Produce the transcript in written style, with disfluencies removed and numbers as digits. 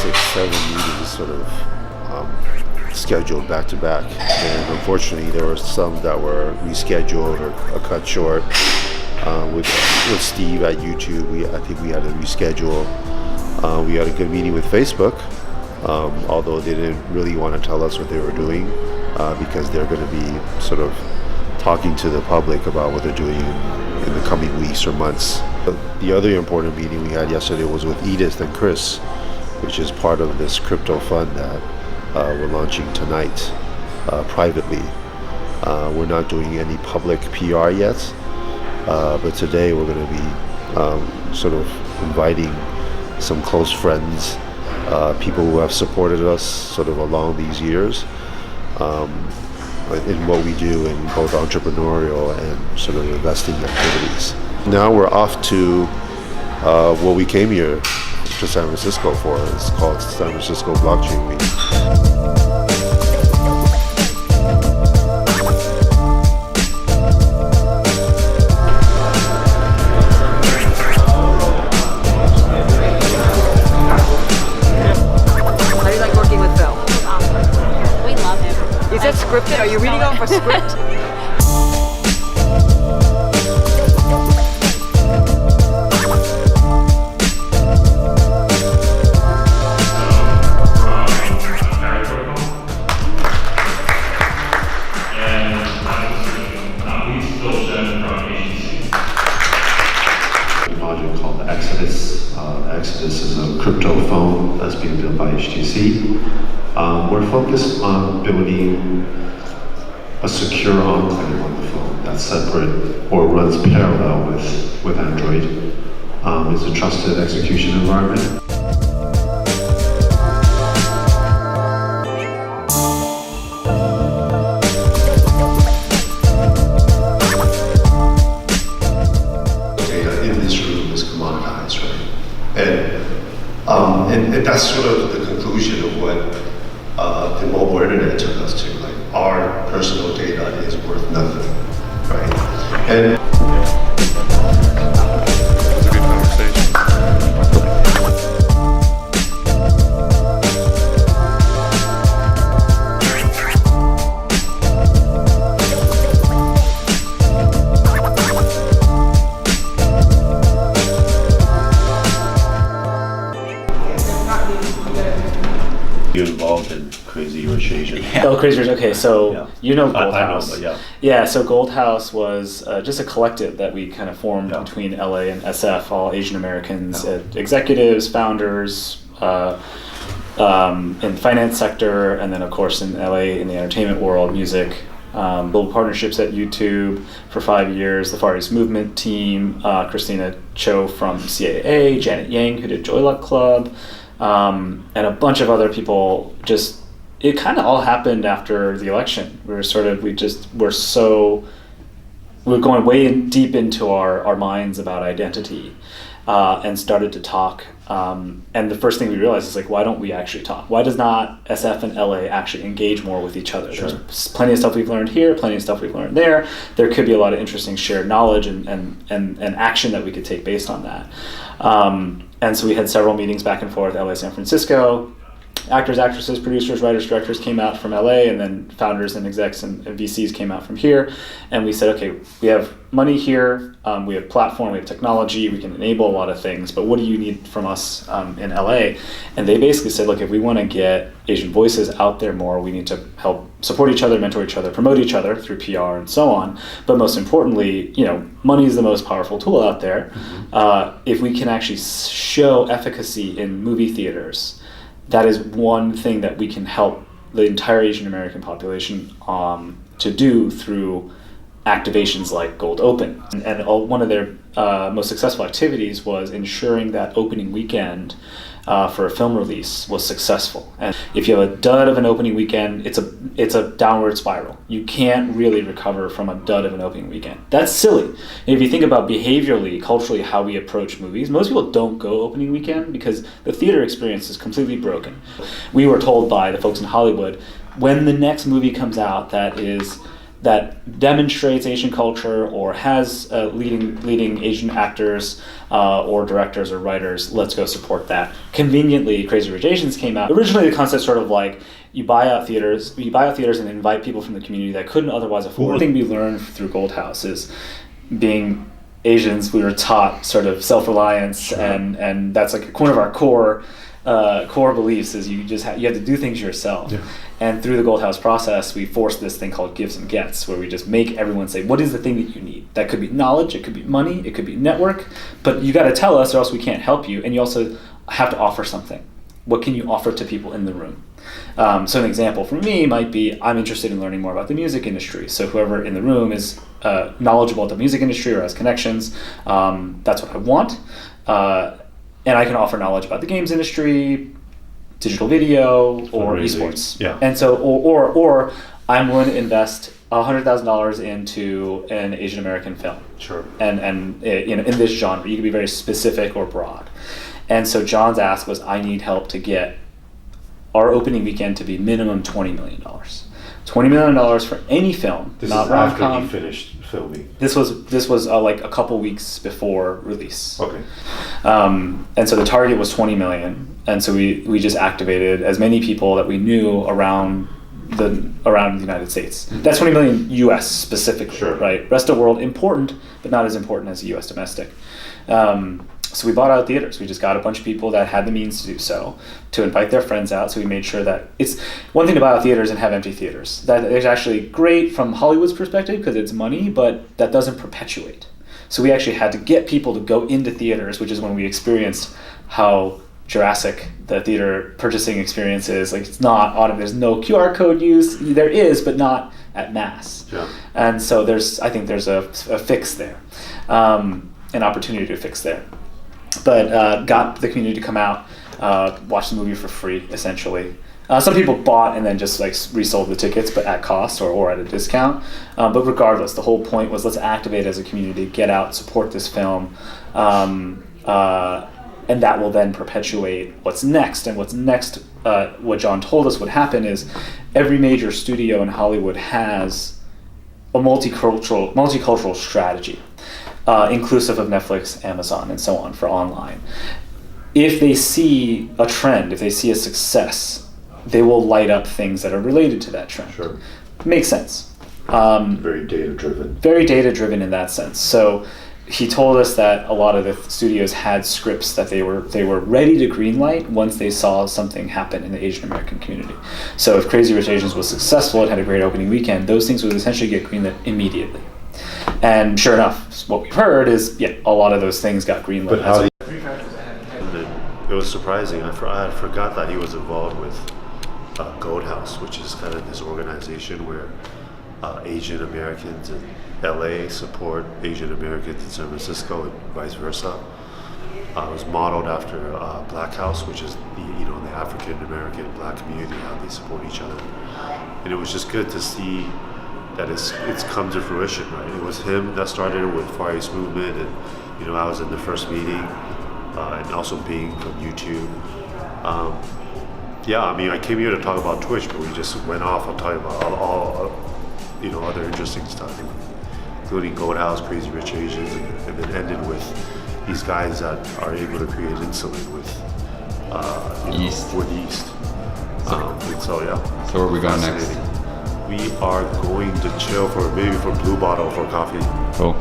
6, 7 meetings sort of scheduled back to back, and unfortunately there were some that were rescheduled or cut short. With Steve at YouTube, I think we had to reschedule. We had a good meeting with Facebook, although they didn't really want to tell us what they were doing because they're going to be sort of talking to the public about what they're doing in the coming weeks or months. The other important meeting we had yesterday was with Edith and Chris, which is part of this crypto fund that we're launching tonight privately. We're not doing any public PR yet, but today we're going to be sort of inviting some close friends, people who have supported us sort of along these years in what we do in both entrepreneurial and sort of investing activities. Now we're off to what we came here to San Francisco for. It's called San Francisco Blockchain Week. Scripted? Are you reading off a script? A module called the Exodus. The Exodus is a crypto phone that's being built by HTC. We're focused on building a secure enclave on the phone that's separate or runs parallel with Android. It's a trusted execution environment. Data in this room is commoditized, right? And that's sort of the conclusion of what the mobile internet took us to. Like, our personal data is worth nothing, right? And it's a good conversation. You're involved in Crazy Rich Asian. Yeah. Oh, Crazy Rich. Okay, so yeah. You know Gold I House. know, but yeah. Yeah, so Gold House was just a collective that we kind of formed between LA and SF, all Asian Americans, executives, founders, in the finance sector, and then of course in LA in the entertainment world, music. Build partnerships at YouTube for 5 years, the Far East Movement team, Christina Cho from CAA, Janet Yang, who did Joy Luck Club, and a bunch of other people. Just it kind of all happened after the election. We were going way deep into our minds about identity, and started to talk. And the first thing we realized is, like, why don't we actually talk? Why does not SF and LA actually engage more with each other? Sure. There's plenty of stuff we've learned here, plenty of stuff we've learned there. There could be a lot of interesting shared knowledge and action that we could take based on that. And so we had several meetings back and forth, LA, San Francisco. Actors, actresses, producers, writers, directors came out from LA, and then founders and execs and VCs came out from here. And we said, okay, we have money here, we have platform, we have technology, we can enable a lot of things, but what do you need from us in LA? And they basically said, look, if we want to get Asian voices out there more, we need to help support each other, mentor each other, promote each other through PR and so on. But most importantly, money is the most powerful tool out there. Mm-hmm. If we can actually show efficacy in movie theaters, that is one thing that we can help the entire Asian American population to do through activations like Gold Open. And one of their most successful activities was ensuring that opening weekend for a film release was successful. And if you have a dud of an opening weekend, it's a downward spiral. You can't really recover from a dud of an opening weekend. That's silly. And if you think about behaviorally, culturally, how we approach movies, most people don't go opening weekend because the theater experience is completely broken. We were told by the folks in Hollywood, when the next movie comes out that is that demonstrates Asian culture or has leading Asian actors or directors or writers, let's go support that. Conveniently, Crazy Rich Asians came out. Originally, the concept sort of like you buy out theaters and invite people from the community that couldn't otherwise afford. One thing we learned through Gold House is being Asians, we were taught sort of self-reliance, sure. and that's like one of our core beliefs is you have to do things yourself. Yeah. And through the Gold House process, we forced this thing called gives and gets, where we just make everyone say, what is the thing that you need? That could be knowledge, it could be money, it could be network, but you got to tell us or else we can't help you. And you also have to offer something. What can you offer to people in the room? So an example for me might be, I'm interested in learning more about the music industry. So whoever in the room is knowledgeable about the music industry or has connections, that's what I want. And I can offer knowledge about the games industry, digital video, or esports. Yeah. And so, or I'm willing to invest $100,000 into an Asian American film. Sure. And in this genre, you can be very specific or broad. And so John's ask was, I need help to get our opening weekend to be minimum $20 million. $20 million for any film. This not is after rom-com. he finished filming. This was like a couple weeks before release. Okay. And so the target was 20 million, and so we just activated as many people that we knew around the United States. Mm-hmm. That's 20 million US specifically, sure. Right? Rest of the world important, but not as important as US domestic. So we bought out theaters. We just got a bunch of people that had the means to do so, to invite their friends out. So we made sure that it's one thing to buy out theaters and have empty theaters. That is actually great from Hollywood's perspective because it's money, but that doesn't perpetuate. So we actually had to get people to go into theaters, which is when we experienced how Jurassic, the theater purchasing experience is. Like, it's not autumn. There's no QR code use. There is, but not at mass. Yeah. And so I think there's a fix there, an opportunity to fix there. But got the community to come out, watch the movie for free, essentially. Some people bought and then just like resold the tickets, but at cost or at a discount. But regardless, the whole point was let's activate as a community, get out, support this film, and that will then perpetuate what's next. And what's next, what John told us would happen is every major studio in Hollywood has a multicultural strategy. Inclusive of Netflix, Amazon, and so on for online. If they see a trend, if they see a success, they will light up things that are related to that trend. Sure. Makes sense. Very data-driven. Very data-driven in that sense. So he told us that a lot of the studios had scripts that they were ready to greenlight once they saw something happen in the Asian American community. So if Crazy Rich Asians was successful, it had a great opening weekend, those things would essentially get greenlit immediately. And sure enough, what we've heard is, a lot of those things got greenlit. But how it was surprising. I had forgot that he was involved with Gold House, which is kind of this organization where Asian Americans in LA support Asian Americans in San Francisco and vice versa. It was modeled after Black House, which is the African American Black community, how they support each other. And it was just good to see that it's come to fruition, right? It was him that started it with Far East Movement, and I was in the first meeting, and also being from YouTube. I came here to talk about Twitch, but we just went off on talking about all other interesting stuff, including Gold House, Crazy Rich Asians, and then ended with these guys that are able to create insulin with yeast. So where are we going next? We are going to chill for Blue Bottle for coffee. Cool.